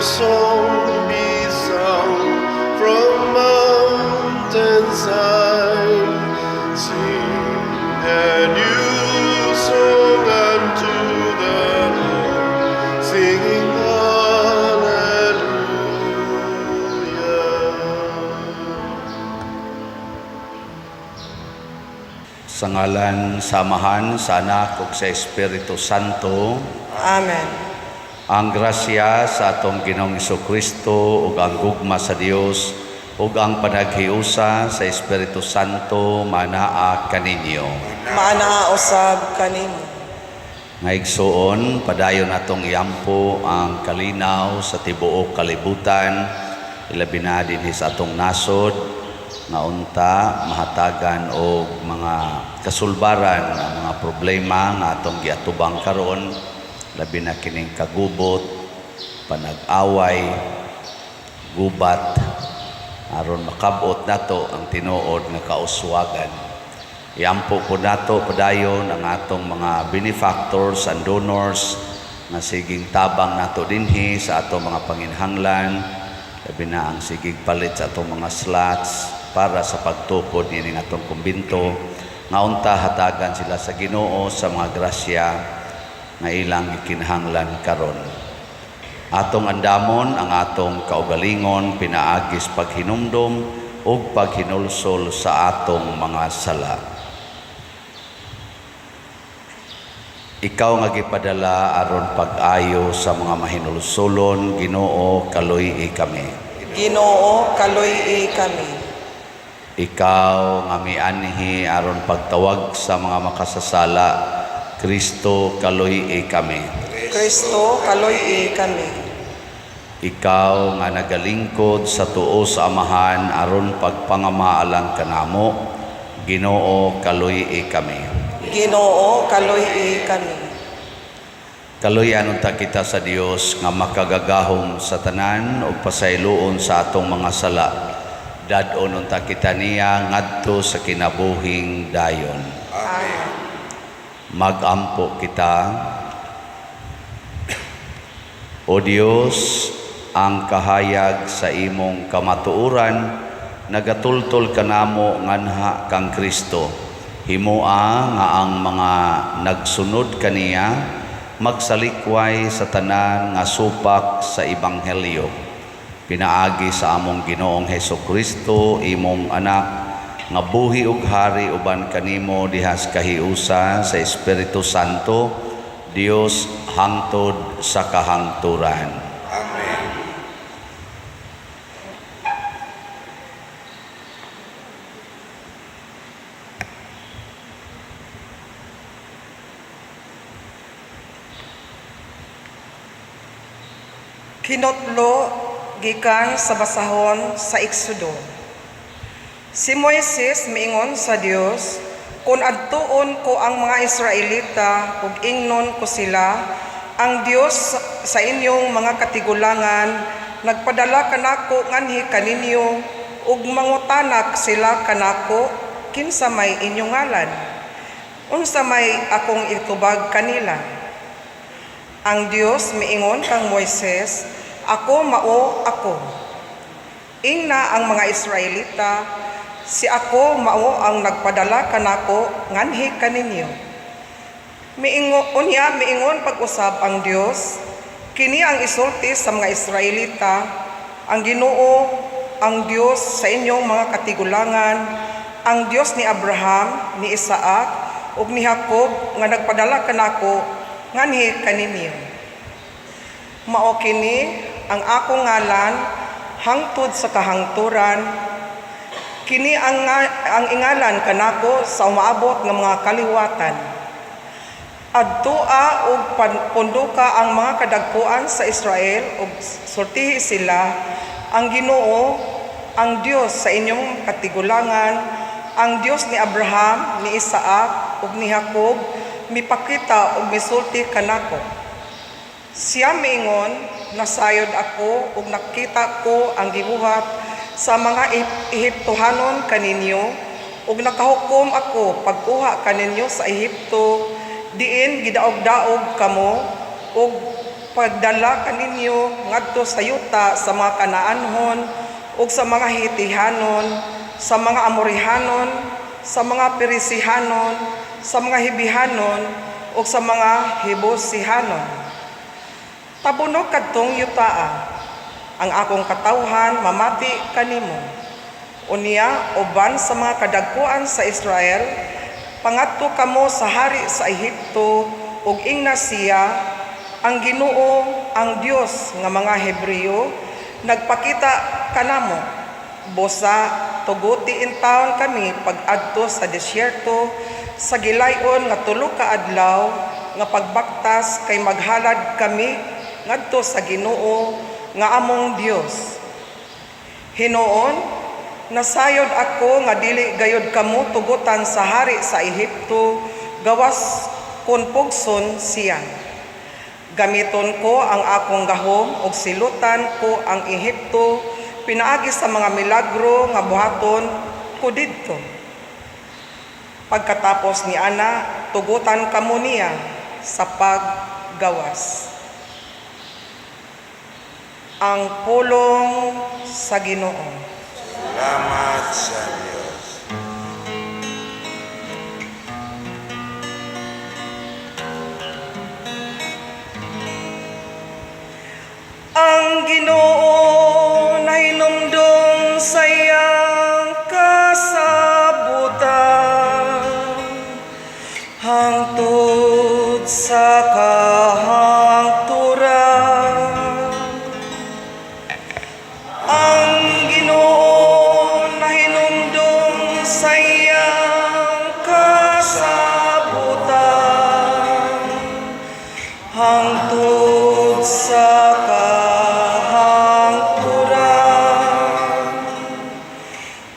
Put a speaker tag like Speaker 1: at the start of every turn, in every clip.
Speaker 1: song be sung from mountainside. Sing a new song unto the Lord, singing hallelujah.
Speaker 2: Sa ngalan samahan sa Anak ug sa Espiritu Santo.
Speaker 3: Amen.
Speaker 2: Ang grasya sa atong Ginoong Jesucristo ug ang gugma sa Dios ug ang panaghiusa sa Espiritu Santo manaa kaninyo.
Speaker 3: Maanaa usab kanimo.
Speaker 2: Nga igsuon, padayon natong iampo ang kalinaw sa tibuok kalibutan, ilabi na dinhi sa atong nasod, nga unta mahatagan og mga kasulbaran ang mga problema nga atong giatubang karon, labi na kining kagubot, panag-away, gubat, aron makabot nato ang tinuod nga kauswagan. Iampo po nato padayon ang atong mga benefactors and donors nga siging tabang nato dinhi sa atong mga panginhanglan, labi na ang sigig palit sa atong mga slots para sa pagtukod nining atong kumbinto, nga unta hatagan sila sa Ginoo sa mga grasya nga ilang ikinahanglan karon. Atong andamon ang atong kaugalingon, pinaagis paghinumdom ug paghinulsol sa atong mga sala. Ikaw nga gipadala aron pag-ayo sa mga mahinulsolon, Ginoo, kaluy kami.
Speaker 3: Ginoo, kaluy kami.
Speaker 2: Ikaw nga mianhi aron pagtawag sa mga makasasala, Kristo, kaluy kami.
Speaker 3: Kristo, kaluy kami.
Speaker 2: Ikaw nga nagalingkod sa tuo sa Amahan aron pagpangamaalang kanamo, Ginoo, kaluy kami.
Speaker 3: Ginoo, kaluy kami.
Speaker 2: Kaluyan unta kita sa Dios nga makagagahom sa tanan ug pasayloon sa atong mga sala. Dadon unta kita niya ngadto sa kinabuhing dayon.
Speaker 3: Amen.
Speaker 2: Magampo kita. O Dios, ang kahayag sa imong kamatuoran nagatultol kanamo nganha kang Kristo. Himoa nga ang mga nagsunod kaniya magsalikway sa tanan nga supak sa ebanghelyo. Pinaagi sa among Ginoong Hesukristo, imong anak, nga buhi ug hari uban kanimo dihas kahiusa sa Espiritu Santo, Dios hangtod sa kahangturan.
Speaker 1: Amen.
Speaker 3: Kinotlo gikan sa basahon sa Eksodo. Si Moises miingon sa Dios, kung adtuon ko ang mga Israelita ug ingnon ko sila, ang Dios sa inyong mga katigulangan nagpadala kanako nganhi kaninyo ug mangutanak sila kanako kinsa may inyong ngalan, unsa may akong itubag kanila. Ang Dios miingon kang Moises, ako mao ako. Ingna ang mga Israelita, si ako mao ang nagpadala kanako nganhi kaninyo. Miingon pag-usab ang Dios, kini ang isulti sa mga Israelita, ang Ginoo, ang Dios sa inyong mga katigulangan, ang Dios ni Abraham, ni Isaac, ug ni Jacob nga nagpadala kanako nganhi kaninyo. Mao kini ang akong ngalan hangtod sa kahangturan. Kini ang ingalan kanako sa umaabot nga mga kaliwatan. Adtua ug pondoka ang mga kadagkuan sa Israel ug sultihi sila, ang Ginoo, ang Dios sa inyong katigulangan, ang Dios ni Abraham, ni Isaac ug ni Jacob, mipakita ug misulti kanako. Siya miingon, nasayod ako ug nakita ko ang gibuhat sa mga Ehiptohanon kaninyo ug nakahukom ako pagkuha kaninyo sa Ehipto, diin gidaog-daog kamo ug pagdala kaninyo ngadto sa yuta sa mga Kanaanhon ug sa mga Hitihanon, sa mga Amorihanon, sa mga Perisihanon, sa mga Hibihanon ug sa mga Hebusihanon. Tabunog kadtong yutaa, ang akong katawhan mamati kanimo. Unya uban sa mga kadagkuan sa Israel, pangadto kamo sa hari sa Ehipto ug ingna siya ang Ginoo, ang Dios nga mga Hebreo nagpakita kanamo. Bosa tuguti in taon kami pag-adto sa desyerto sa gilayon nga 3 ka adlaw nga pagbaktas kay maghalad kami ngadto sa Ginoo nga among Dios. Hinoon, nasayod ako nga dili gayud kamo tugutan sa hari sa Ehipto gawas kun pugson siya. Gamiton ko ang akong gahom ug silutan ko ang Ehipto pinaagi sa mga milagro nga buhaton ko didto. Pagkatapos ni ana, tugutan kamo niya sa paggawas. Ang pulong sa Ginoo.
Speaker 1: Salamat sa Diyos.
Speaker 3: Ang Ginoo nahinumdum sa iyang kasabutan hangtod sa kahangturan. Ang Ginoo nahinumdum sa iyang kasabutan hangtod sa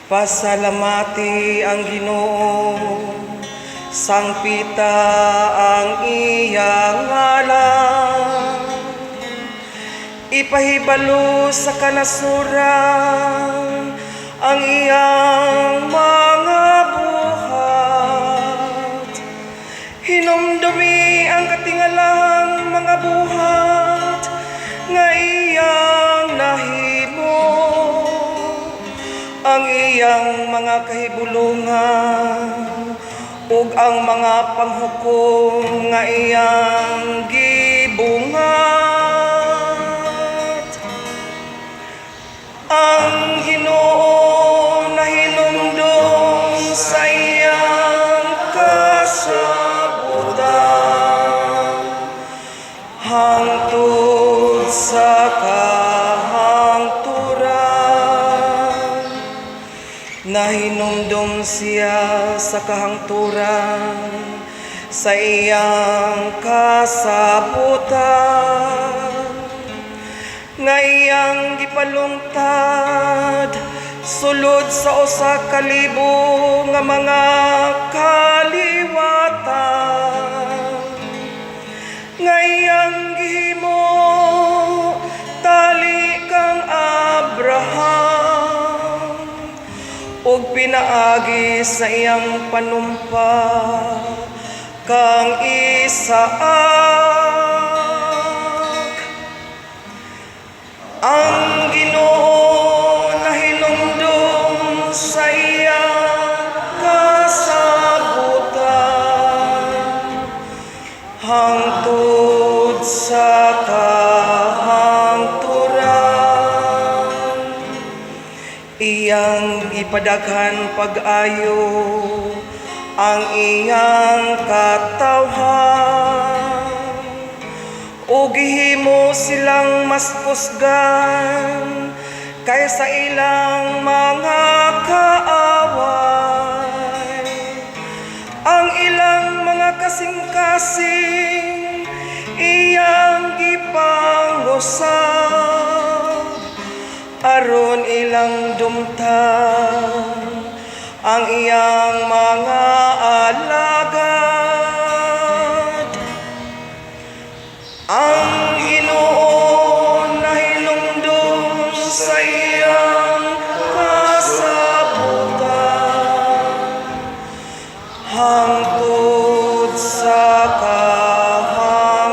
Speaker 3: pasalamati ang Ginoo, sangpita ang iyang ngalan. Ipahibalo sa kanasuran ang iyang mga buhat. Hinumdumi ang katingalang mga buhat nga iyang nahimo. Ang iyang mga kahibulungan ug ang mga panghukom nga iyang gibungat. Ang Ginoo nahinumdum sa iyang kasabutan hangtod sa nahinumdum siya sa kahangturan sa iyang kasabutan nga iyang gipalungtad sulod sa 1,000 nga mga kaliwatan nga iyang gihimo tali kang Abraham ug pinaagi sa iyang panumpa kang Isaac. Ang Ginoo nahinumdum sa iyang kasabutan hangtod sa kahangturan. Iyang ipadaghan pag-ayo ang iyang katawhan o gihimo silang mas kusgan kaysa ilang mga kaaway. Ang ilang mga kasing-kasing iyang gipangusap aron ilang dumtan ang iyang mga alagad. Ang Ginoo nahinumdum sa iyang kasabutan hangtod sa kahangturan.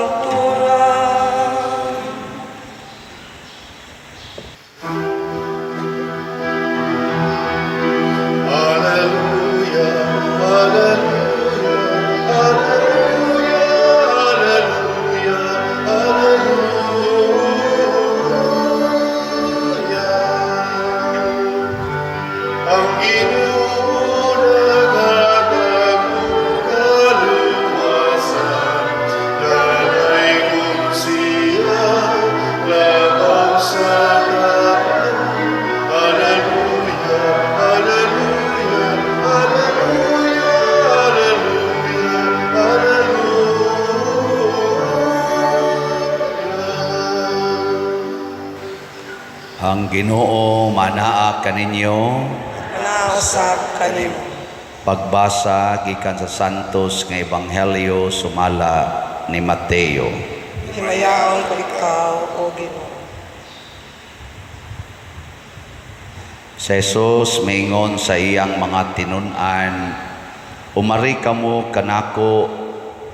Speaker 2: Ang Ginoo manaa kaninyo.
Speaker 3: Nausab kanimo.
Speaker 2: Pagbasa gikan sa Santos nga Ebanghelyo sumala ni Mateo.
Speaker 3: Himayaon ko ikaw, O Ginoo.
Speaker 2: Si Jesus maingon sa iyang mga tinun-an, umari kamo kanako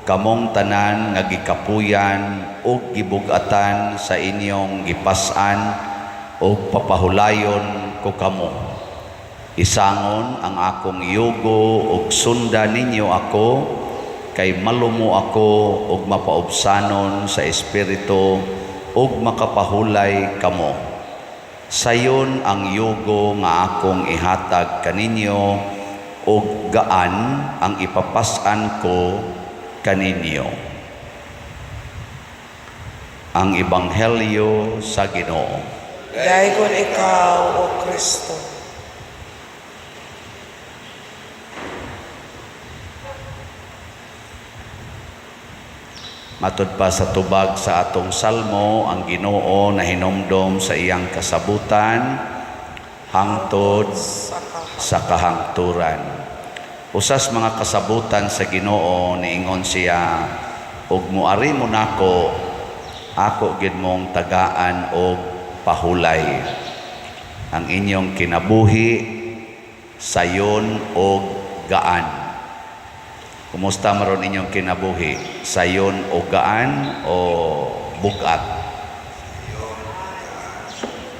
Speaker 2: kamong tanan nga gikapuyan ug gibug-atan sa inyong gipas-an ug papahulayon ko kamo. Isangon ang akong yugo ug sundan ninyo ako, kay malumo ako ug mapaubsanon sa espiritu ug makapahulay kamo. Sayon ang yugo nga akong ihatag kaninyo ug gaan ang ipapas-an ko kaninyo. Ang Ebanghelyo sa Ginoo.
Speaker 3: Dayon ikaw, O Kristo.
Speaker 2: Matod pa sa tubag sa atong salmo, ang Ginoo na hinomdom sa iyang kasabutan hangtod sa kahangturan. Usas mga kasabutan sa Ginoo niingon siya, ug muari mo nako, ako gid mong tagaan og pahulay. Ang inyong kinabuhi sayon og gaan. Kumusta maron inyong kinabuhi? Sayon o gaan o bugat?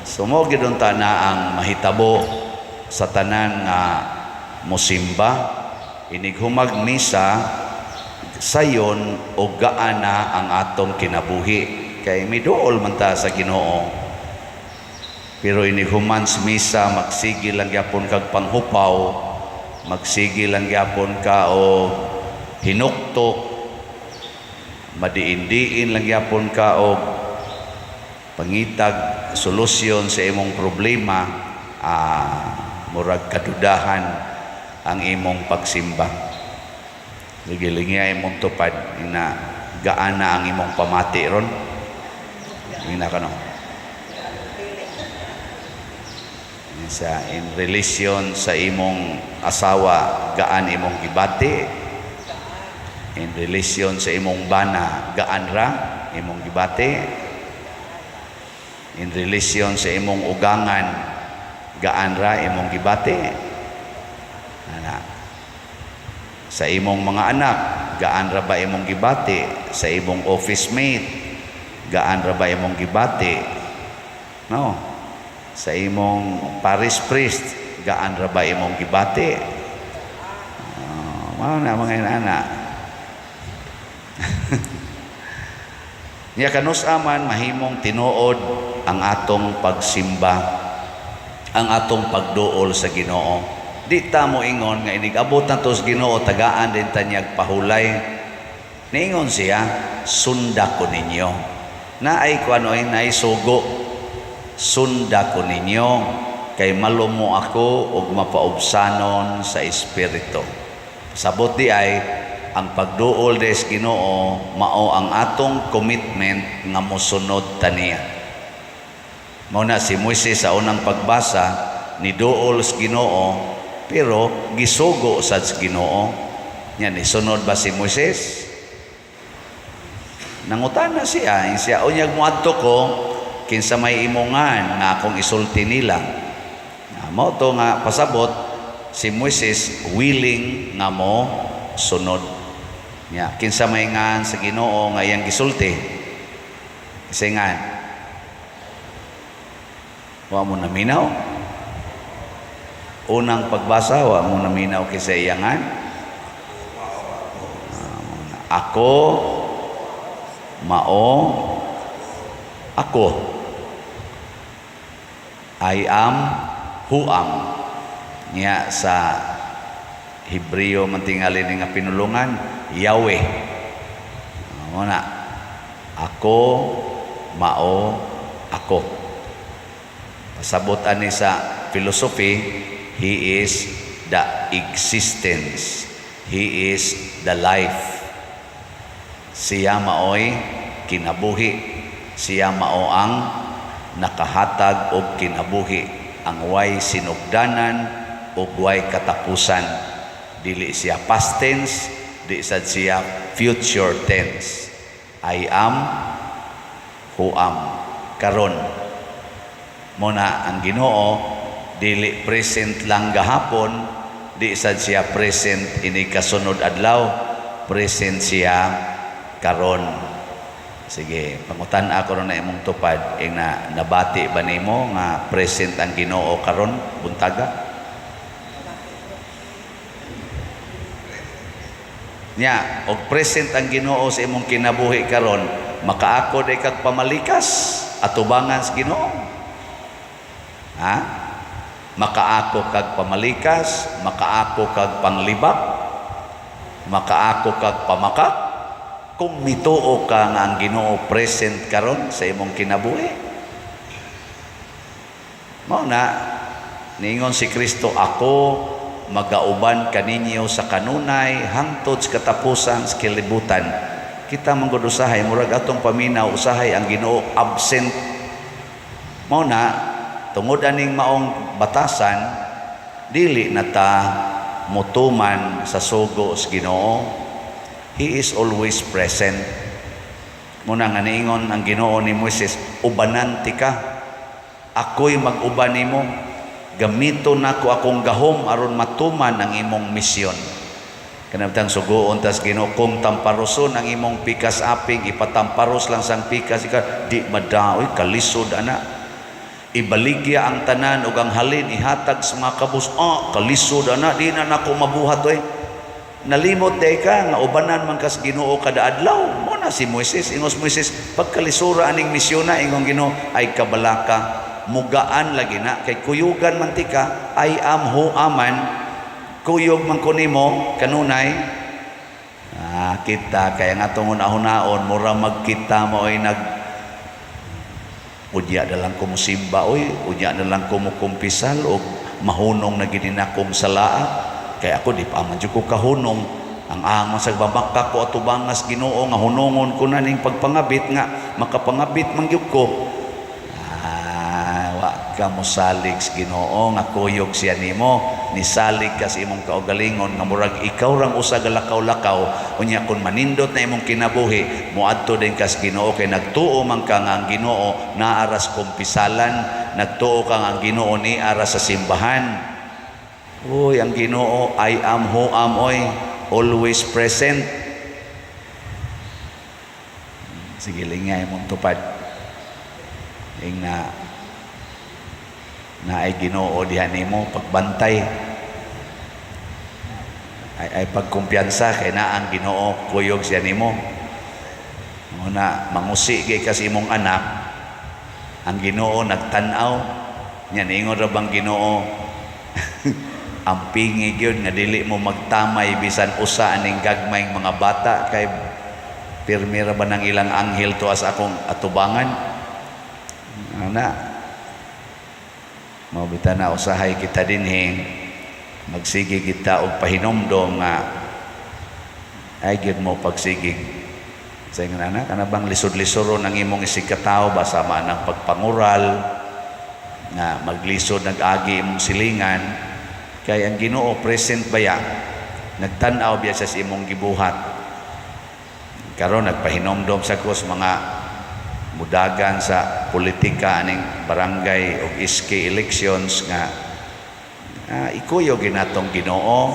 Speaker 2: Sumogid unta na ang mahitabo sa tanan nga musimba, inighumag misa, sayon o gaan na ang atong kinabuhi. Kay miduol man ta sa Ginoo. Pero inihuman sa misa, magsigi lang gyapon kag panghupaw, magsigi lang gyapon ka o hinuktok, madiin-diin lang yapon ka o pangitag solusyon sa imong problema, murag kadudahan ang imong pagsimba. Ligilingi imong tupad ina gaan na ang imong pamati ron. Ina kano sa in relation sa imong asawa, gaan imong gibati. In relation sa imong bana, gaan ra imong gibati. In relation sa imong ugangan, gaan ra imong gibati. Ana. Sa imong mga anak, gaan ra ba imong gibati? Sa imong office mate, gaan ra ba imong gibati? No. Sa imong parish priest, gaan ra ba imong gibati? Mao na mga inana. Niya kanus-aman mahimong tinuod ang atong pagsimba, ang atong pagduol sa Ginoo. Di ta mo ingon nga inigabot na to sa Ginoo, tagaan din tanyag pahulay. Niingon siya, sunda ko ninyo. Na ay kuanoy na sugo, sunda ko ninyo, kay malumo ako ug mapaubsanon sa espiritu. Sabot di ay ang pagduol des Ginoo mao ang atong commitment nga mosunod taniya. Mao na si Moises sa unang pagbasa ni duol sa Ginoo pero gisugo sa Ginoo. Nya ni sunod ba si Moises? Nangutana siya unyag moadto ko kinsa may imongan nga akong isulti nila. Mao to nga pasabot si Moises willing nga mo sunod. Ya, kinsa may ngan sa Ginoo nga iyang gisulti. Kasi ngan wa mo naminaw. Unang pagbasa wa mo naminaw kinsa iyang ngan. Ako mao ako. I am who am. Niya sa Hebreo man tingali nga pinulungan, Yahweh. Muna, ako, mao, ako. Pasabot ani sa philosophy, He is the existence. He is the life. Siya mao'y kinabuhi. Siya mao ang nakahatag og kinabuhi, ang way sinugdanan ug way katapusan. Dili siya past tense, di sad siya future tense. I am who am, karon. Muna ang Ginoo dili present lang gahapon, di sad siya present ini kasunod adlaw, present siya karon. Sige, pangutan ako na imong tupad, na nabati ba nimo nga present ang Ginoo karon buntaga? Nya, og present ang Ginoo sa imong kinabuhi karon, makaako day kag pamalikas atubangan sa Ginoo. Ha? Makaako kag pamalikas, makaako kag panglibak, makaako kag pamakak, kung mituo ka nga ang Ginoo present karon sa imong kinabuhi. Mao na niingon si Kristo, ako magauban kaninyo sa kanunay hangtod sa katapusan sa kalibutan. Kita manggod usahay, murag atong paminaw, usahay ang Ginoo absent. Mao na tungod aning maong batasan, dili na ta mutuman sa sugo sa Ginoo. He is always present. Muna nga niingon ang Ginoo ni Moises, ubanan ti ka, ako'y mag-uban nimo, gamito nako akong gahom aron matuman ang imong misyon. Kanabtang sugoon tas Ginoo, kung tamparoson ang imong pikas aping, ipatamparos lang sang pikas ika, di madaoy kalisod ana. Ibaligya ang tanan ug ang halin ihatag sa mga kabus, kalisod ana, di na nako mabuhat oy. Nalimot day ka nga ubanan man kas Ginoo kada adlaw. Mo na si Moises, ingos Moises, pagkalisura aning misyon na ingong Ginoo, ay kabalaka, mugaan lagi na kay kuyugan man tika, I am who aman, kuyog man ko nimo kanunay. Kita kaya nga tungon ahon-naon mura magkita mo ay udya na lang kumusimba oy, udya na lang kumukumpisal o mahunong na gininakong salaa. Kaya ako di pa man jud ko kahunong, ang ahang sa babaka ko atubangas Ginoo nga hunongon ko na ning pagpangabit nga makapangabit man gyud ko. Wa ka mo salig sa Ginoo nga kuyog siya nimo, nisalig ka sa imong kaugalingon nga murag ikaw rang usa ka lakaw-lakaw. Unya kun manindot na imong kinabuhi, moadto din ka sa Ginoo kay nagtuo man ka nga ang Ginoo naaras kumpisalan, nagtuo ka nga ang Ginoo ni aras sa simbahan. Uy, ang Ginoo, I am who am oy, always present. Sige, lingay mong tupad. Na ay Ginoo diha nimo pagbantay. Ay pagkumpiyansa kay na ang Ginoo kuyog siya nimo. Muna mangusi kay kasi imong anak, ang Ginoo nagtan-aw. Nya niingon ra bang Ginoo ang pingi gyud nga dili mo magtamay bisan usa aning gagmayng mga bata kay pirmira ba ng ilang anghel tuas akong atubangan. Ana mabita na usahay kita dinhi, magsigi kita og pahinomdom nga ay gyud mo pagsigig sa ingon ana kana bang lisod-lisoro ng imong isikataw basa man ang pagpangural nga maglisod nag-agi imong silingan. Kay ang Ginoo present baya, nagtan-aw biya sa imong gibuhat. Karon nagpahinomdom sa kus mga mudagan sa politika aning barangay o iski elections nga ikuyo ginatong Ginoo,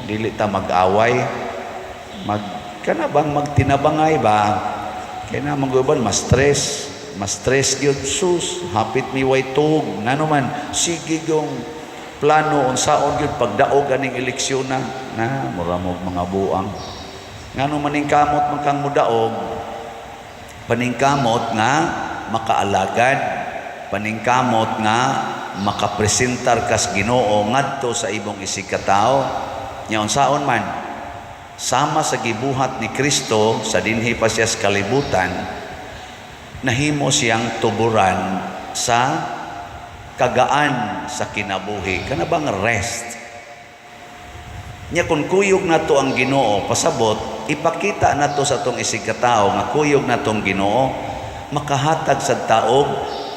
Speaker 2: dili ta mag-away, kana bang magtinabangay ba? Kaya na mag-uban mas stress gyud sus, hapit mi way tug, ngano man sige yung plano unsaon gyud pagdaog aning eleksyon na mura mo mga buang ngano maning kamot man kang mudaog, paningkamot nga makaalagad, paningkamot nga makapresentar kas Ginoo ngadto sa ibong isikataw. Nya unsaon man sama sa gibuhat ni Kristo sa dinhi pa siya sa kalibutan, nahimo siyang tuburan sa kagaan sa kinabuhi, kana bang rest. Nya kung kuyog nato ang Ginoo pasabot, ipakita nato sa tong isigkatao nga kuyog natong Ginoo, makahatag sa taog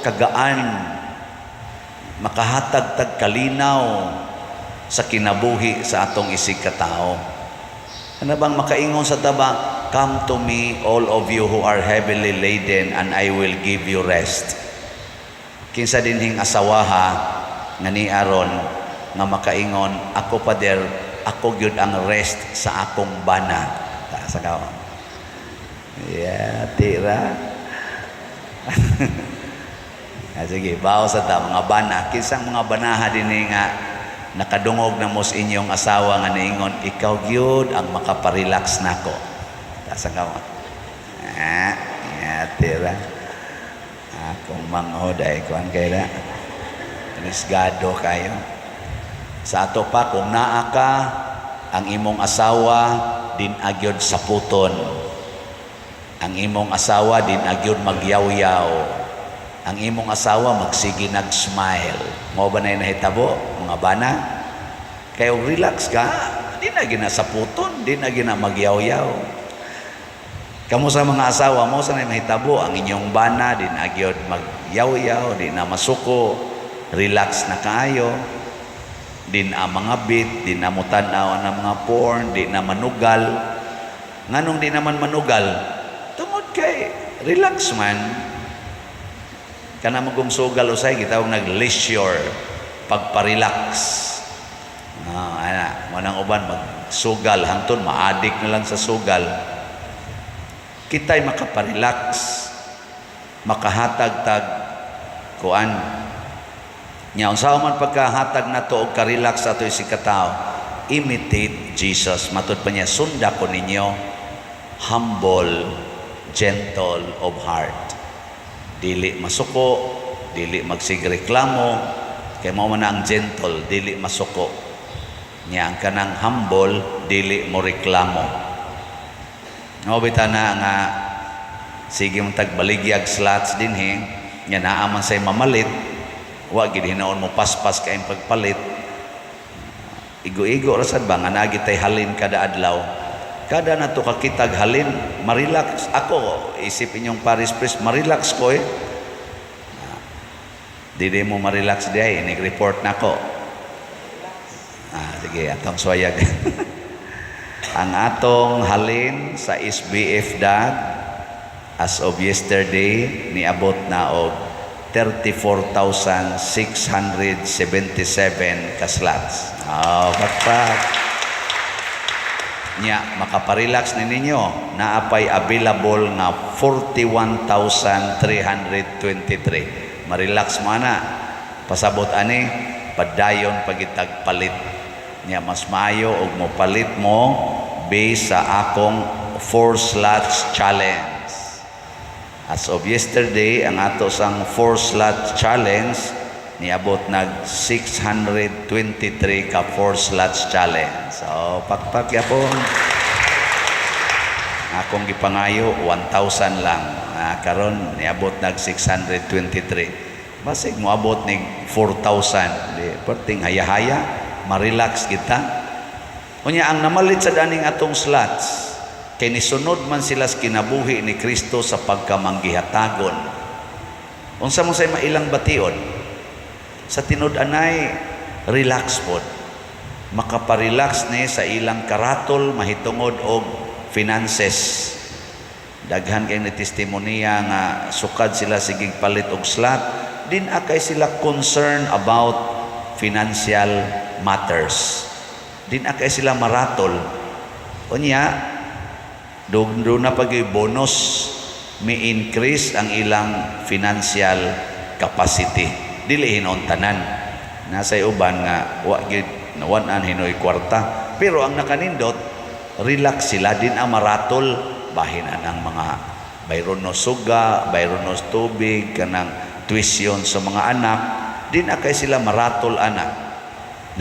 Speaker 2: kagaan, makahatag tag kalinaw sa kinabuhi sa atong isig katao. Ano bang makaingon sa taba, come to me all of you who are heavily laden and I will give you rest. Kinsa dinhing asawaha nga ni Aaron nga makaingon, ako pader, ako gyud ang rest sa akong bana. Sa kao. Yeah, tira. Sige, bawo sa ta mga bana, kinsang mga banaha dinhi nga nakadungog na mo sa inyong asawa nga niingon, ikaw gyud ang makaparelax nako. Sa kao. Yeah, tira. Akong manghoday kuan kay da. Risgado kayo. Sa ato pa kung naa ka ang imong asawa din agyod sa puton. Ang imong asawa din agyod magyaw-yaw. Ang imong asawa magsige nag-smile. Mao ba na nahitabo mga bana? Kaya relax ka, di na gina sa puton, di na gina magyaw-yaw. Kamu sa mga asawa mo sa mahitabo ang inyong bana din agyod magyaw-yaw, di na masuko, relax na kaayo, din na mga bit, di na mutanaw ng mga porn, di na manugal. Nganong di naman manugal? Tungod kay relax man. Kana magong sugal usay gitawag nag-leisure, pagpa-relax. Manang uban magsugal hangtod maadik na lang sa sugal. Kita'y makaparelax, makahatag-tag kuan. Nya unsa man pagkahatag nato og ka-relax ato si katao, imitate Jesus. Matud pa niya, sunda ko ninyo, humble, gentle of heart. Dili masuko, dili magsigreklamo, kay mao man ang gentle, dili masuko. Nya ang kanang humble, dili mo reklamo. Bita na nga sige mong tagbaligya slots din nga naaman say mamalit, wa gid hinaon mo paspas kay pagpalit. Igo-igo ra sad ba nga nagitay halin kada adlaw. Kada nato kakitag halin, marelax ako. Isip inyong Paris Priest, marelax ko Di mo marelax diay, nag-report na ko. Sige, atong swayag. Ang atong halin sa SBF Dad as of yesterday niabot na og 34,677 ka slots. Patpat. Nya makaparelax ni ninyo, naapay available nga 41,323. Marelax mo na. Pasabot ani, padayon pagitag palit. Nya mas maayo og mo palit mo based sa akong 4 slots challenge. As of yesterday, ang ato sang 4 slot challenge niabot nag 623 ka 4 slots challenge. So pakpak yapon. Akong gipangayo 1,000 lang. Karon niabot nag 623. Basig mo abot nig 4,000. Di perting haya-haya, ma-relax kita. Unya ang namalit sa daning atong slots, kay nisunod man sila sa kinabuhi ni Kristo sa pagkamanggihatagon. Unsa mo say mailang bation? Sa tinud-anay, relax pod. Makaparelax ni sa ilang karatol, mahitungod og finances. Daghan kay ni testimonya nga sukad sila sigig palit og slot, din akay sila concern about financial matters. Din akay sila maratol. Unya, doon na pag bonus, may increase ang ilang financial capacity. Dili hinon tanan. Nasay uban nga wanan hinoy kwarta. Pero ang nakanindot, relax sila din ang maratol. Bahin ang mga bayron no suga, bayron no tubig, kanang tuition sa mga anak. Din akay sila maratol anak.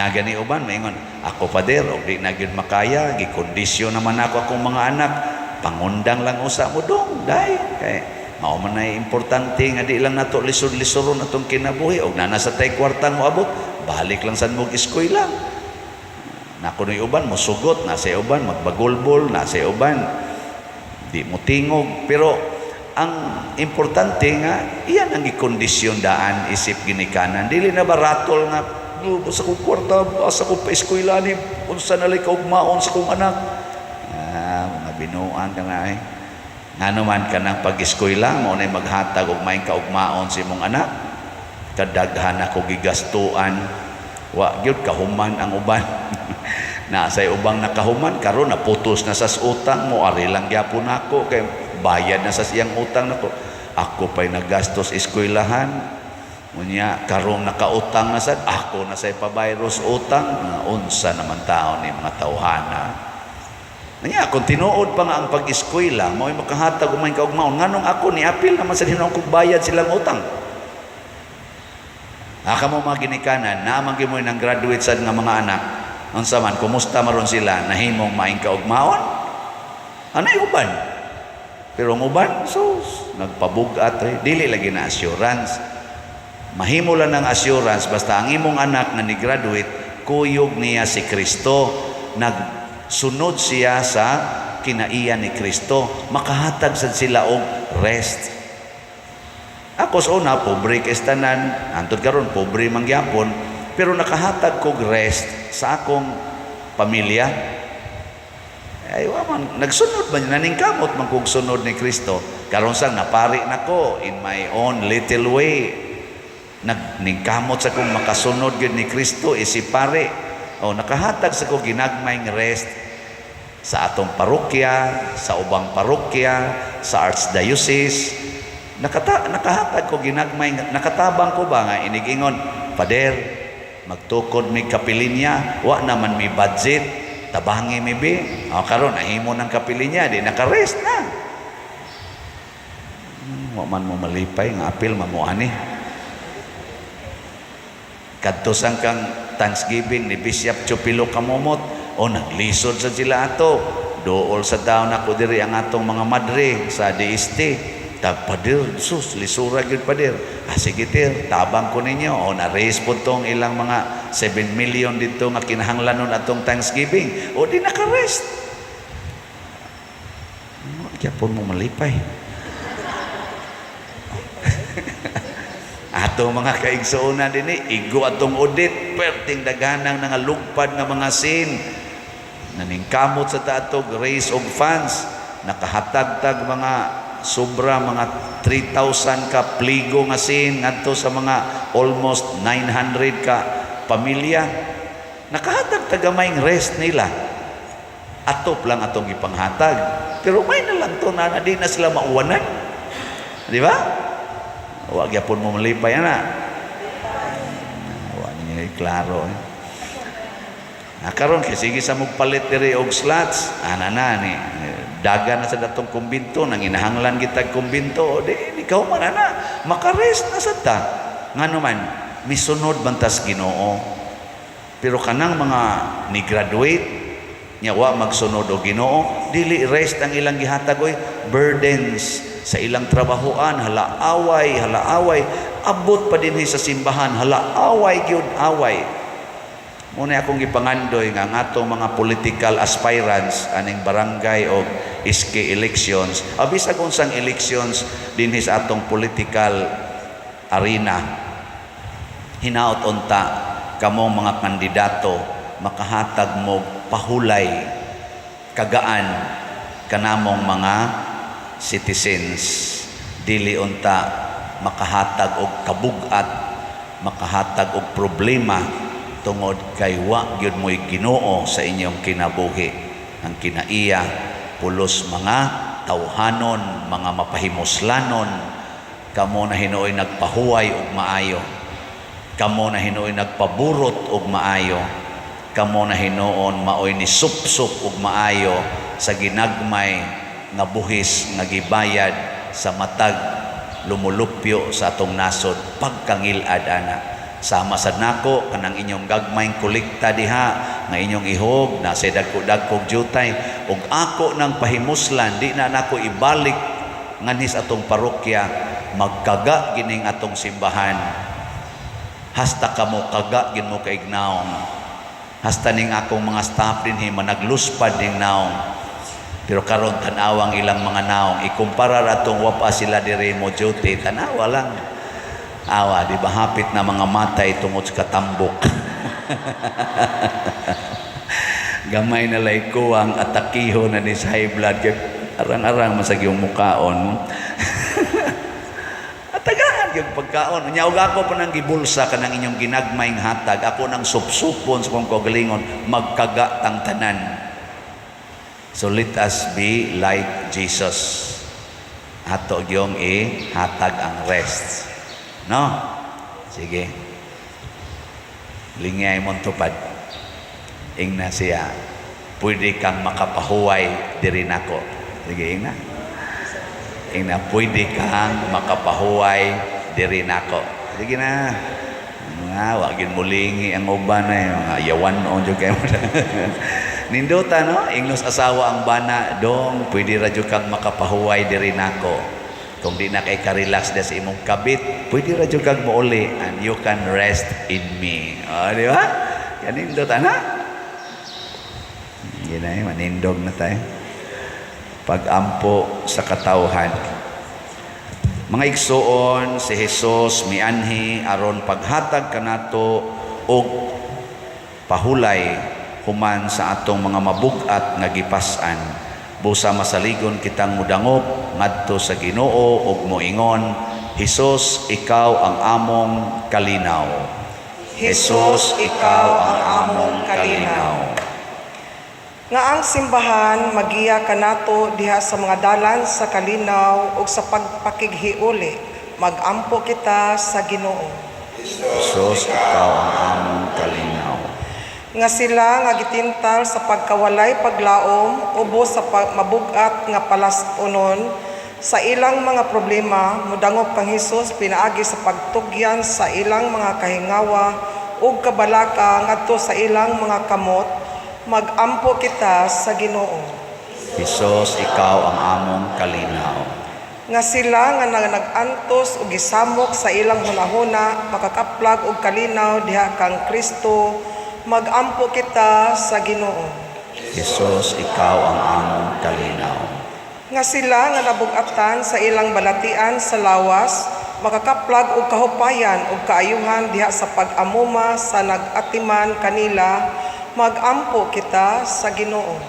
Speaker 2: Nagani uban, maingon, ako pader, o di na gyud makaya, gikondisyon naman ako akong mga anak. Pangundang lang usa mo dong, day. Kay mao man ay importante nga di lang nato lisod-lisoron atong kinabuhi og nana sa tay kwartang mo abot, balik lang sad mo eskwela. Nakunoy uban mo sugot, na sa uban magbagolbol, na sa uban di mo tingog. Pero ang importante nga iyan ang gikondisyon daan isip ginikanan, dili na baratol nga sa kong kwarta sa kong pa-eskwela ni unsa na lay kaugmaon sa kong anak. Mga binuang ka na nga naman ka ng pag-eskwela mo na maghatag og maing kaugmaon sa imong anak, kadaghan ako gigastuan, wa gyud kahuman ang uban. Na say ubang nakahuman karon naputos na sa utang mo, ari lang gyapon ako kay bayad na sa siyang utang nako. Ako pa'y naggastos eskwelahan, unya karong nakautang na sad ako na say pabayros utang. Unsa naman taon ni mga tawhana. Nya kung tinuod pa nga ang pag-eskwela mo'y makahatag umay kaugmaon, nganong ako ni apil naman sa hinuon kog bayad silang utang. Aka mo mga ginikanan naman gimoy nang graduate sad nga mga anak, unsa man kumusta maron sila, nahimong maing kaugmaon? Anay uban? Pero ang uban, sus, nagpabugat dili lagi na assurance. Mahimo lang ng assurance basta ang imong anak na ni-graduate, kuyog niya si Kristo, nagsunod siya sa kinaiya ni Kristo, makahatag sad sila og rest. Ako sa una, pobre kestanan, antod karon pobre mangyapon, pero nakahatag kog rest sa akong pamilya. Ay waman nagsunod man naningkamot man kog sunod ni Kristo. Karon sang napari nako in my own little way. Nagningkamot sa kong makasunod gyud ni Kristo isip pare. O nakahatag sa kog ginagmayng rest sa atong parokya, sa ubang parokya, sa archdiocese. Nakahatag ko ginagmay, nakatabang ko ba nga inigingon, Pader, magtukod mi kapilinya, wa naman mi budget, tabangi mi bi. O karon nahimo ng kapilinya, di nakarest na. Wa man mo malipay nga apil mamuani. Kadto sang kang Thanksgiving ni Bishop Chupilo Kamomot, o naglisod sa sila ato. Dool sa taon ako diri ang atong mga madre sa DST. Padir, sus, lisura gyud padir. Sige tir, tabang ko ninyo. O na-raise po tong ilang mga 7 million dito nga kinahanglanon atong Thanksgiving. O di naka-rest. Kaya po mo malipay. Atong mga kaigsuonan din igo atong audit, perting daganang nangalugpad nga mga sin. Naningkamot sa taatog, raise of funds, nakahatag-tag mga sobra mga 3,000 ka pligo nga sin ngadto sa mga almost 900 ka pamilya. Nakahatag tagamay rest nila. Atop lang atong ipanghatag. Pero may na lang to na di na sila mauwanan. Di ba? Huwag yapon mo malipay na. Huwag niya klaro. Nakaroon kay sige sa magpalit diri og slots. Ana ni daga na sa datong kumbinto, nang inahanglan kita kumbinto, di ikaw man na, makarest na sa ta. Nga naman, misunod bantas Ginoo. Pero kanang mga ni-graduate, nyawa magsunod o Ginoo, dili rest ang ilang gihatag oy, burdens sa ilang trabahoan, halaaway, abot pa din sa simbahan, halaaway gyud away. Muna akong ipangandoy nga ang atong mga political aspirants aning barangay o iske elections, bisag unsang elections dinhi sa atong political arena, hinaot unta kamong mga kandidato makahatag mo pahulay kagaan kanamong mga citizens, dili unta makahatag og kabugat, makahatag og problema tungod kay wa gyud mo'y Ginoo sa inyong kinabuhi. Ang kinaiya pulos mga tawhanon, mga mapahimuslanon, kamo na hinuoy nagpahuway og maayo, kamo na hinuoy nagpaburot og maayo, kamo na hinuon maoy ni supsup og maayo sa ginagmay nga buhis nga gibayad sa matag lumulupyo sa atong nasod pagkangilad ana. Sama sad nako kanang inyong gagmayng kolekta diha nga inyong ihog na sa dagko-dagkog jutay, ug ako nang pahimuslan di na nako ibalik nganis atong parokya, magkaga gining atong simbahan. Hasta kamo kaga gin mo kaignaong, hasta ning akong mga staff dinhi managluspad ning naong. Pero karon tanawang ilang mga naong ikumpara ratong wapa sila dire mo duty, tanawa lang. Awa, di ba hapit na mga matay tungod sa katambok. Gamay na lay ko ang atakiho na ni sa high blood kay arang-arang masag yung mukaon. Atagaan yung pagkaon. Nya og ako pa nang gibulsa kanang inyong ginagmayng hatag, ako nang supsupon sa kong kagalingon magkaga tang tanan. So let us be like Jesus. Ato gyong hatag ang rest. No? Sige. Lingay mong tupad. Ingna siya. Pwede kang makapahuway diri nako. Sige, ingna. Ingna, pwede kang makapahuway diri nako. Sige na. Wagin mulingi ang uban na mga yawan o dyan kayo. Nindota, no? Ingnos asawa ang bana, dong, pwede radyo kang makapahuway diri nako. Kung di na kay ka-relax na sa imong kabit, pwede radyo kang mauli and you can rest in me. O, di ba? Yan nindota na. Yan na manindog na tayo. Pag-ampo sa katawhan. Mga igsoon, si Jesus mianhi aron paghatag kanato og pahulay human sa atong mga mabugat nga gipas-an. Busa masaligon kitang mudangop ngadto sa Ginoo ug moingon, Jesus, ikaw ang among kalinaw. Jesus, ikaw ang among kalinaw.
Speaker 3: Nga ang simbahan magiya kanato diha sa mga dalan sa kalinaw ug sa pagpakighiuli, magampo kita sa Ginoo.
Speaker 2: Jesus, ikaw ang among kalinaw.
Speaker 3: Nga sila nga gitintal sa pagkawalay paglaom ubos sa mabugat nga palastunon sa ilang mga problema, mudangop kang Hesus pinaagi sa pagtugyan sa ilang mga kahingawa ug kabalaka ngadto sa ilang mga kamot, magampo kita sa Ginoo.
Speaker 2: Jesus, ikaw ang among kalinaw.
Speaker 3: Nga sila nga nag-antos ug gisamok sa ilang hunahuna, makakaplag og kalinaw diha kang Kristo, magampo kita sa Ginoo.
Speaker 2: Jesus, ikaw ang among kalinaw.
Speaker 3: Nga sila nga nabugatan sa ilang balatian sa lawas, makakaplag og kahupayan ug kaayuhan diha sa pag-amuma sa nag-atiman kanila, magampo kita sa Ginoo.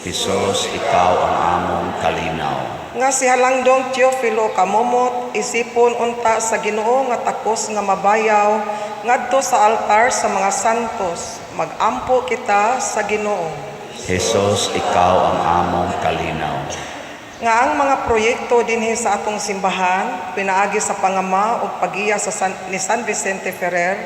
Speaker 2: Jesus, ikaw ang among kalinaw.
Speaker 3: Nga si Halangdong Teofilo kamomot, isipon unta sa Ginoo nga takos nga mabayaw ngadto sa altar sa mga santos, magampo kita sa Ginoo.
Speaker 2: Jesus, ikaw ang among kalinaw.
Speaker 3: Nga ang mga proyekto dinhi sa atong simbahan pinaagi sa pangama ug pagiya sa ni San Vicente Ferrer,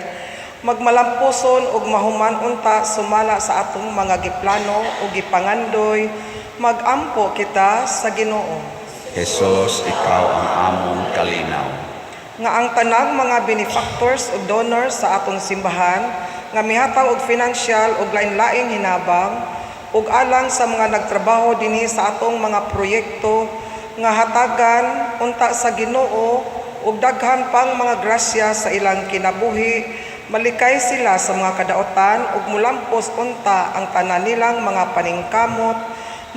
Speaker 3: magmalampuson ug mahuman unta sumala sa atong mga giplano ug gipangandoy, magampo kita sa Ginoo.
Speaker 2: Jesus, ikaw ang among kalinaw.
Speaker 3: Nga ang tanang mga benefactors ug donors sa atong simbahan nga mihatag og financial ug lain-laing hinabang ug alang sa mga nagtrabaho dinhi sa atong mga proyekto nga hatagan unta sa Ginoo ug daghan pang mga grasya sa ilang kinabuhi, malikay sila sa mga kadaotan ug mulampos unta ang tanan nilang mga paningkamot,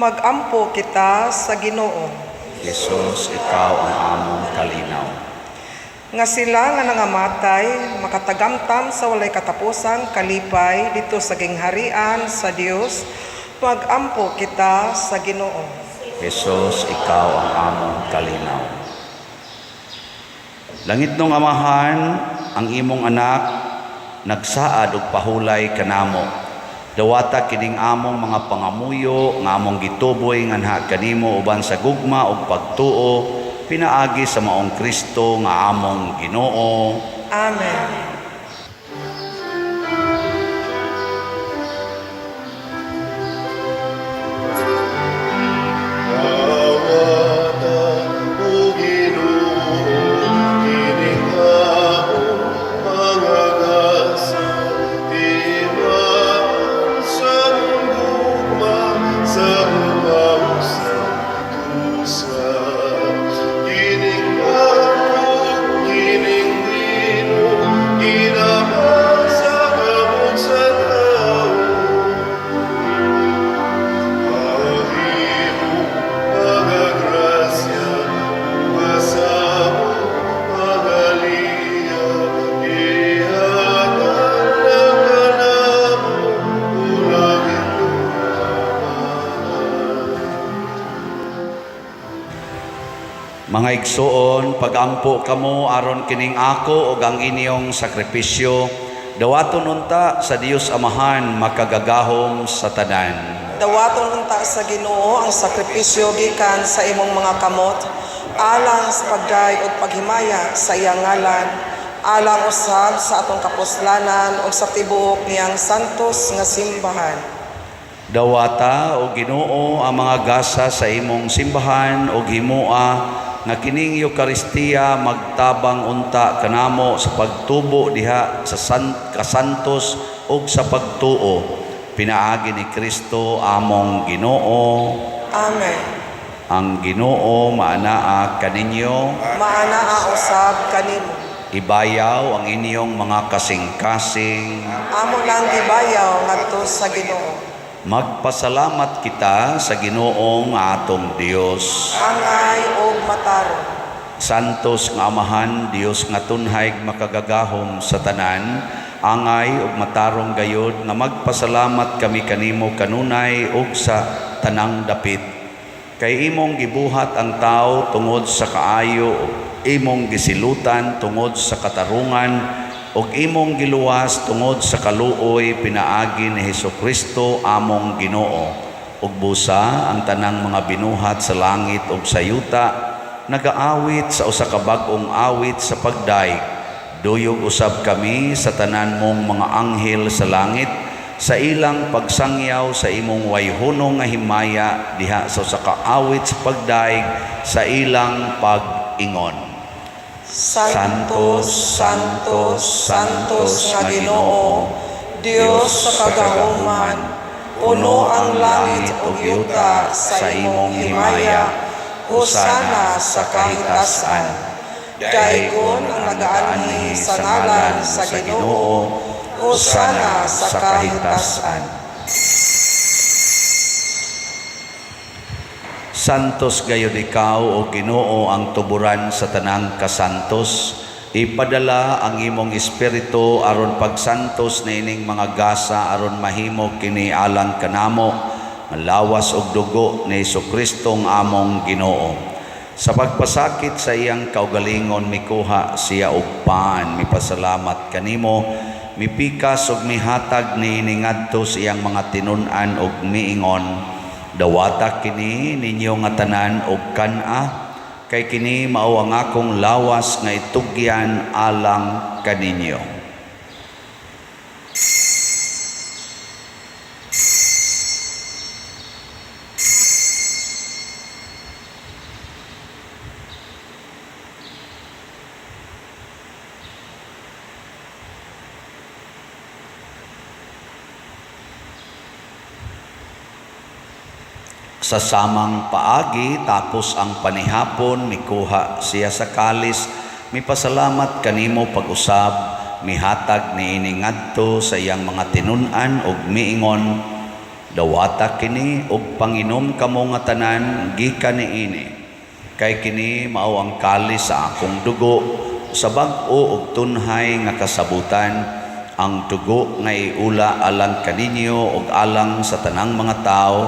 Speaker 3: magampo kita sa Ginoo.
Speaker 2: Jesus, ikaw ang among kalinaw.
Speaker 3: Nga sila nga nangamatay, makatagamtam sa walay katapusang kalipay dito sa gingharian sa Dios, magampo kita sa Ginoo.
Speaker 2: Jesus, ikaw ang among kalinaw. Langit nung Amahan, ang imong anak nagsaad og pahulay kanamo. Dawata kining among mga pangamuyo nga among gituboy nganha kanimo uban sa gugma ug pagtuo pinaagi sa maong Kristo nga among Ginoo.
Speaker 3: Amen.
Speaker 4: Kining
Speaker 2: Mga igsoon, pagampo kamo aron kining ako ug ang inyong sakripisyo, dawaton unta sa Dios Amahan makagagahom sa tanan.
Speaker 3: Dawaton unta sa Ginoo ang sakripisyo gikan sa imong mga kamot, alang sa pagdayeg ug paghimaya sa iyang ngalan, alang usab sa atong kapuslanan ug sa tibuok niyang santos nga simbahan.
Speaker 2: Dawata o Ginoo ang mga gasa sa imong simbahan ug himua nga kining Eucharistia magtabang unta kanamo sa pagtubo diha sa kasantos ug sa pagtuo. Pinaagi ni Kristo among Ginoo.
Speaker 3: Amen.
Speaker 2: Ang Ginoo maanaa kaninyo.
Speaker 3: Maanaa usab kanimo.
Speaker 2: Ibayaw ang inyong mga kasing-kasing.
Speaker 3: Amo lang gibayaw ngadto sa Ginoo.
Speaker 2: Magpasalamat kita sa Ginoong atong Dios.
Speaker 3: Angay ug matarong.
Speaker 2: Santos nga Amahan, Dios nga tunhay makagagahom sa tanan, angay ug matarong gayod nga magpasalamat kami kanimo kanunay ug sa tanang dapit. Kay imong gibuhat ang tao tungod sa kaayo, imong gisilutan tungod sa katarungan, ug imong giluwas tungod sa kaluoy pinaagi ni Hesukristo among Ginoo. Ug busa ang tanang mga binuhat sa langit ug sa yuta nagaawit sa usa ka bag-ong awit sa pagdaig. Duyog usab kami sa tanan mong mga anghel sa langit sa ilang pagsangyaw sa imong wayhunong nga himaya diha sa usa ka awit sa pagdaig sa ilang pag-ingon.
Speaker 3: Santos, Santos, Santos nga Ginoo, Dios sa kagahuman, puno ang langit ug yuta sa imong himaya. Hosana sa kahitasan. Daigon ang nagaanhi sa ngalan sa Ginoo. Hosana sa kahitasan.
Speaker 2: Santos gayud ikaw o Ginoo ang tuburan sa tanang kasantos. Ipadala ang imong espiritu aron pagsantos na ining mga gasa aron mahimo kini alang kanamo malawas og dugo ni Hesukristo among Ginoo. Sa pagpasakit sa iyang kaugalingon mikuha siya og pan, mipasalamat kanimo, mipikas ug mihatag ni ngadto sa iyang mga tinun-an ug miingon, dawata kini ninyo nga tanan og kan-a, kay kini mao ang akong lawas nga itugyan alang kaninyo. Sa samang paagi tapos ang panihapon mikuha siya sa kalis, mipasalamat kanimo pag-usab, mihatag ni ini ngadto sa iyang mga tinun-an ug miingon, dawata kini ug panginom kamo nga tanan gikan niini, kay kini mao ang kalis sa akong dugo sa bag-o ug tunhay nga kasabutan, ang dugo nga iula alang kaninyo ug alang sa tanang mga tao,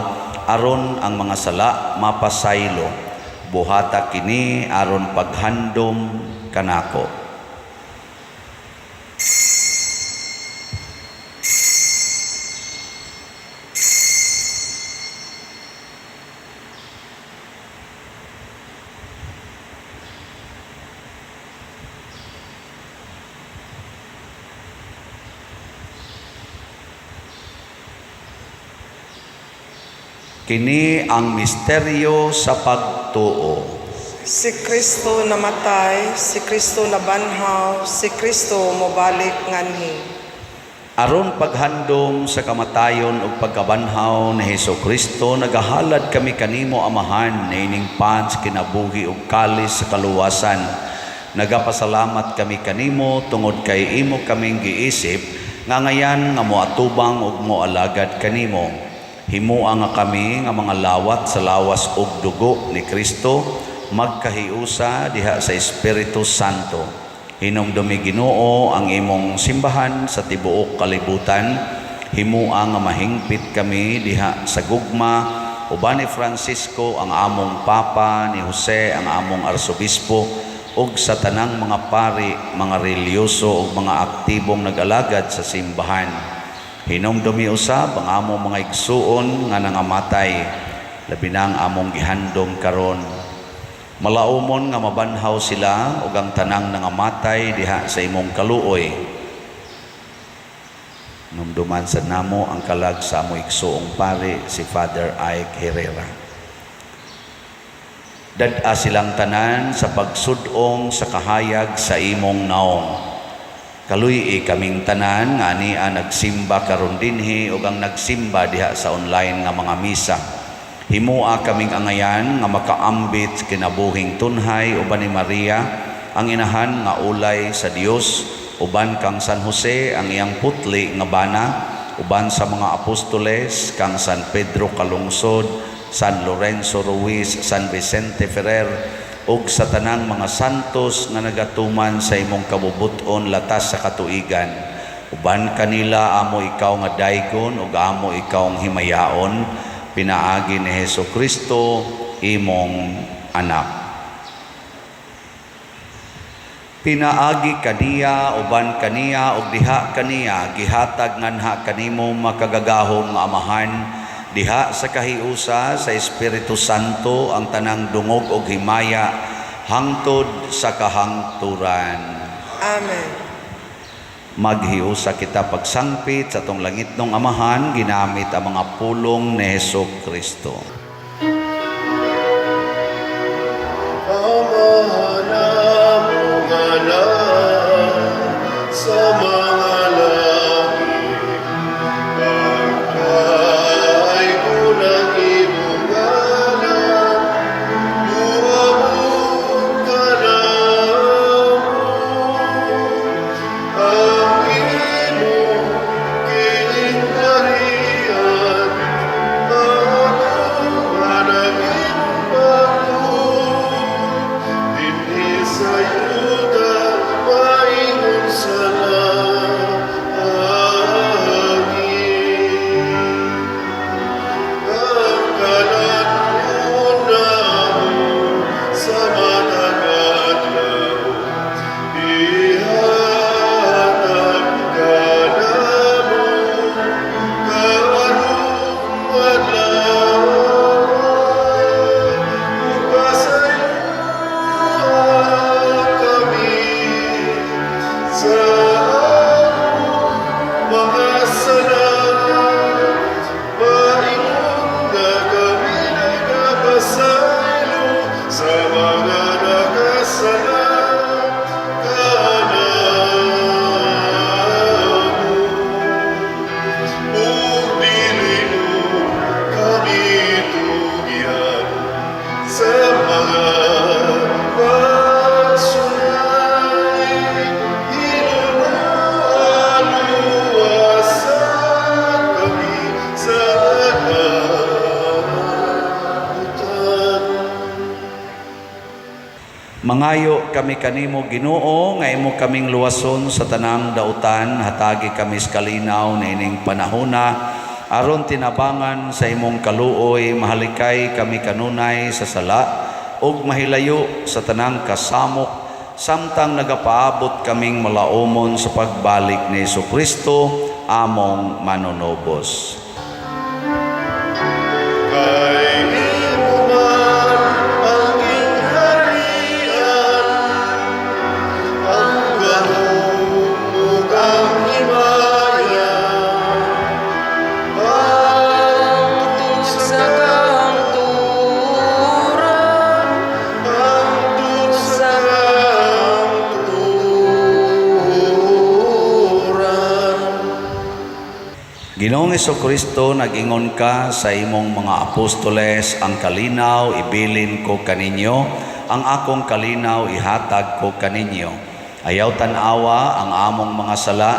Speaker 2: aron ang mga sala mapasaylo. Buhata kini aron paghandom kanako. Kini ang misteryo sa pagtuo.
Speaker 3: Si Kristo namatay, si Kristo nabanhaw, si Kristo mobalik nganhi.
Speaker 2: Aron paghandom sa kamatayon ug pagkabanhaw ni Hesukristo, nagahalad kami kanimo Amahan nining pans kinabuhi ug kalis sa kaluwasan. Nagapasalamat kami kanimo tungod kay imo kaming giisip nga ngayan nga moatubang ug moalagad kanimo. Himua nga kami nga mga lawat sa lawas ug dugo ni Kristo magkahiusa diha sa Espiritu Santo. Hinumdumi Ginoo ang imong simbahan sa tibuok kalibutan. Himua nga mahingpit kami diha sa gugma uban ni Francisco ang among Papa, ni Jose ang among Arsobispo, ug sa tanang mga pari, mga reliyoso ug mga aktibong nag-alagad sa simbahan. Hinumdumi usab ang among mga igsuon nga nangamatay, labi na ang among gihandom karon. Malaumon nga mabanhaw sila ug ang tanang nangamatay diha sa imong kaluoy. Numduman sa namo ang kalag sa among igsuong pari si Father Ike Herrera. Dad-a silang tanan sa pagsudong sa kahayag sa imong naong. Kaluy kaming tanan nga ania nagsimba karon dinhi ug ang nagsimba diha sa online nga mga misa. Himua kaming angayan nga makaambit kinabuhing tunhay uban ni Maria ang inahan nga ulay sa Dios, uban kang San Jose ang iyang putli nga bana, uban sa mga apostoles kang San Pedro Calungsod, San Lorenzo Ruiz, San Vicente Ferrer, ug sa tanang mga santos nga nagatuman sa imong kabubuton latas sa katuigan. Uban kanila amo ikaw nga daygon ug amo ikaw ang himayaon, pinaagi ni Hesukristo imong anak. Pinaagi kaniya uban kaniya ug diha kaniya gihatag nganha kanimo makagagahom nga amahan, diha sa kahiusa sa Espiritu Santo ang tanang dungog ug himaya hangtod sa kahangturan.
Speaker 3: Amen.
Speaker 2: Maghiusa kita pagsangpit sa tong langitnong amahan ginamit ang mga pulong ni Hesukristo.
Speaker 4: Sa mga langit, pagkay ko ng iyong ngalan, buhabog ka na ang iyong kinarian, ang managing pagod, hindi sa yuda, maingon sa
Speaker 2: Mangayo kami kanimo Ginoo nga imo kaming luwason sa tanang dautan, hatagi kami sa kalinaw na ining panahona aron tinabangan sa imong kaluoy, mahalikay kami kanunay sa sala ug mahilayo sa tanang kasamok samtang nagapaabot kaming malaumon sa pagbalik ni Hesukristo among manunobos. Ginoong Hesukristo, nag-ingon ka sa imong mga apostoles, ang kalinaw ibilin ko kaninyo, ang akong kalinaw ihatag ko kaninyo. Ayaw tanawa ang among mga sala,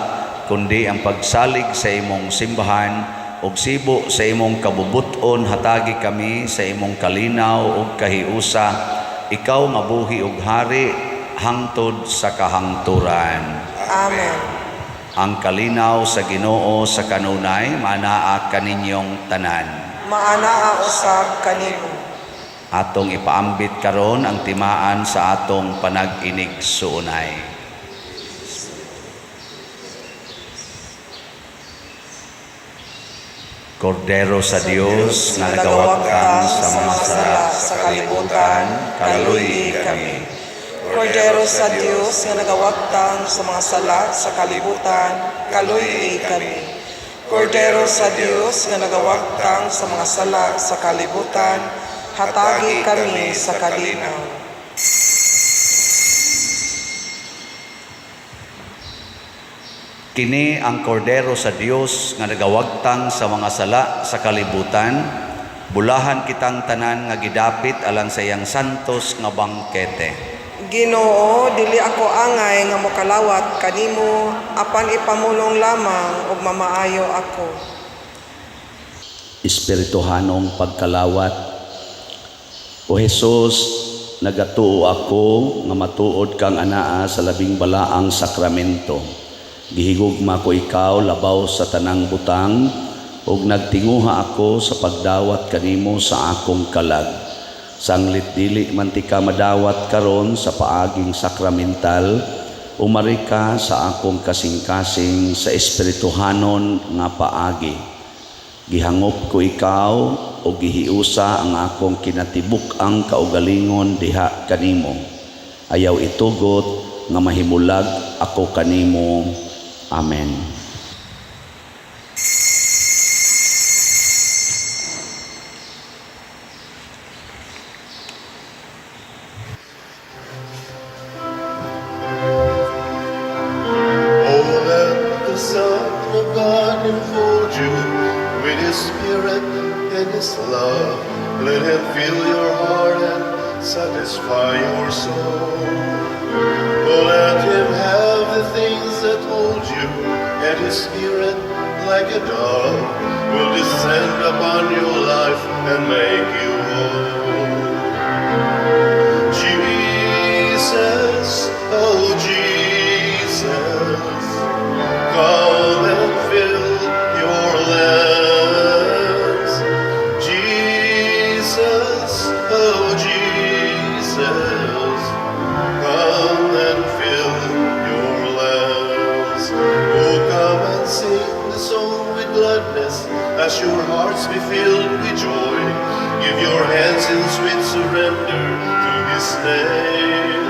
Speaker 2: kundi ang pagsalig sa imong simbahan, ug sibo sa imong kabubuton hatagi kami sa imong kalinaw ug kahiusa, ikaw nga buhi ug hari hangtod sa kahangturan.
Speaker 3: Amen.
Speaker 2: Ang kalinaw sa Ginoo sa kanunay manaa kaninyong tanan.
Speaker 3: maanaa usab kanimo.
Speaker 2: Atong ipaambit karon ang timaan sa atong panag-inig suunay. Kordero sa Dios nga nagawagtan sa mga sala sa kalibutan, kaluy kami.
Speaker 3: Kordero sa Dios nga nagawagtan sa mga sala sa kalibutan, kaluy kami. Kordero sa Dios nga nagawagtan sa mga sala sa kalibutan, hatagi kami sa kalinaw.
Speaker 2: Kini ang kordero sa Dios nga nagawagtang sa mga sala sa kalibutan, bulahan kitang tanan nga gidapit alang sa iyang santos nga bangkete.
Speaker 3: Ginoo, dili ako angay nga mokalawat kanimo, apan ipamulong lamang ug mamaayo ako.
Speaker 2: Espirituhanong pagkalawat. O Jesus, nagatuo ako nga matuod kang anaa sa labing balaang sakramento. Gihigugma ko ikaw labaw sa tanang butang, ug nagtinguha ako sa pagdawat kanimo sa akong kalag. Sanglit dili man ti ka madawat karon sa paaging sakramental, umari ka sa akong kasing-kasing sa espirituhanon nga paagi. Gihangop ko ikaw o gihiusa ang akong kinatibuk ang kaugalingon diha kanimo. Ayaw itugot nga mahimulag ako kanimo. Amen.
Speaker 4: Oh, let the Son of God enfold you with His Spirit and His love. Let Him fill your heart and satisfy your soul. Oh, let Him have the things that hold you, and His Spirit, like a dove, will descend upon your life and make you whole. Jesus, oh Jesus, come and fill your lands. Jesus, oh Jesus, come and fill your lands. Oh, come and sing the song with gladness as your hearts be filled with joy. Give your hands in sweet surrender to His name.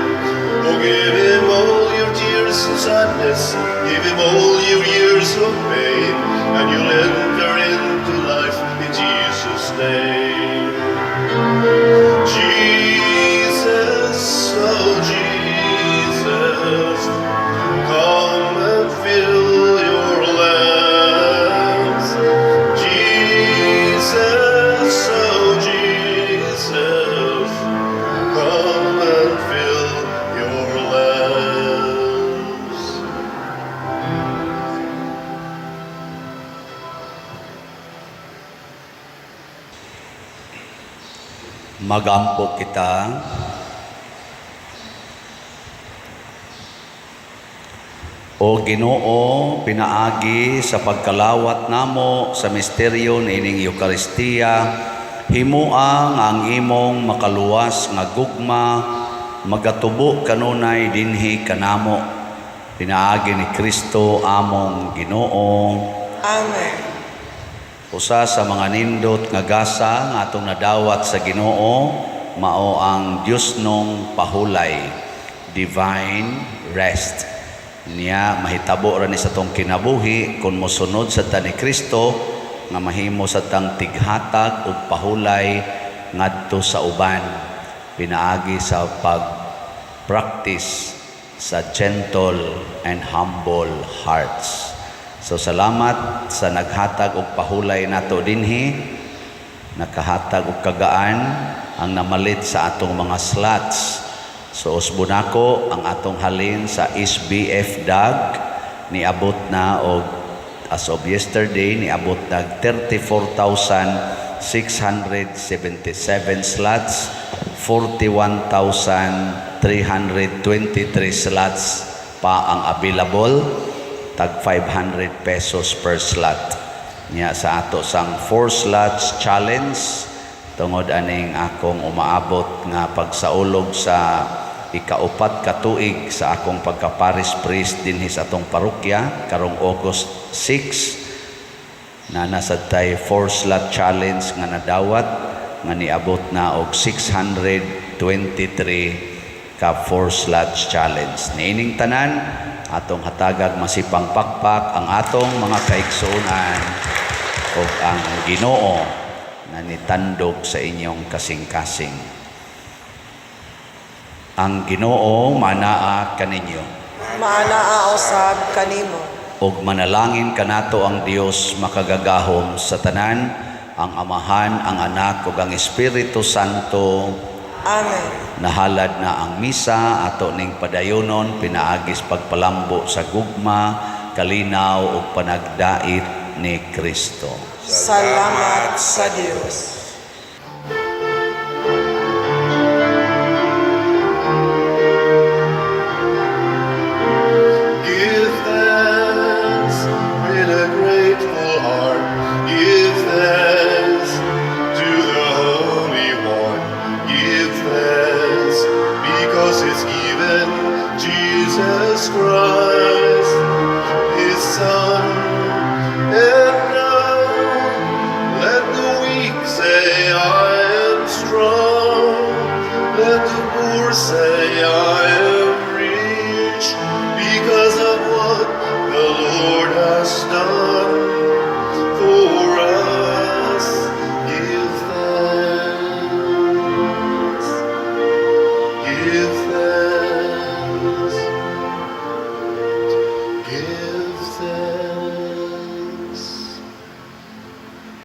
Speaker 4: Oh, give Him all your tears and sadness, give Him all your years of pain, and you'll enter into life in Jesus' name. Jesus, oh Jesus, come and fill your lands. Jesus, oh Jesus, come and fill your lands.
Speaker 2: Magampo kita. O Ginoo, pinaagi sa pagkalawat namo sa misteryo niining Eucharistia, himuang ang imong makaluwas nga gugma, magatubo kanunay dinhi kanamo. Pinaagi ni Kristo among Ginoo.
Speaker 3: Amen.
Speaker 2: Usa sa mga nindot nga gasa nga atong nadawat sa Ginoo mao ang Dios nung pahulay, divine rest. Niya mahitabo ra ni sa tong kinabuhi kun mosunod sa ta ni Kristo nga mahimo sa tang tighatag ug pahulay ngadto sa uban. Pinaagi sa pag-practice sa gentle and humble hearts. So salamat sa naghatag og pahulay nato dinhi, nakahatag og kagaan ang namalit sa atong mga slots. So usbon ako ang atong halin sa SBF DAG niabot na og as of yesterday niabot nag 34,677 slots, 41,323 slots pa ang available, tag 500 pesos per slot. Nya sa ato sang 4 slots challenge tungod aning akong umaabot nga pagsaulog sa ikaupat ka tuig sa akong pagka-parish priest dinhi sa atong parokya karong August 6 na nasad tay 4 slot challenge nga nadawat nga niabot na og 623 ka 4 slots challenge. Niining tanan atong hatagag masipang pakpak ang atong mga kaigsuonan o ang Ginoo na nitandog sa inyong kasing-kasing. Ang Ginoo manaa kaninyo.
Speaker 3: Maanaa usab kanimo.
Speaker 2: Og manalangin kanato ang Dios makagagahom sa tanan, ang Amahan, ang Anak ug ang Espiritu Santo.
Speaker 3: Amen.
Speaker 2: Nahalad na ang misa ato ning padayonon pinaagis pagpalambo sa gugma, kalinaw ug panagdait ni Kristo.
Speaker 3: Salamat sa Dios.
Speaker 4: Give thanks with a grateful heart. Give thanks to the Holy One. Give thanks because it's given Jesus Christ, His Son. And now let the weak say, I am strong. Let the poor say,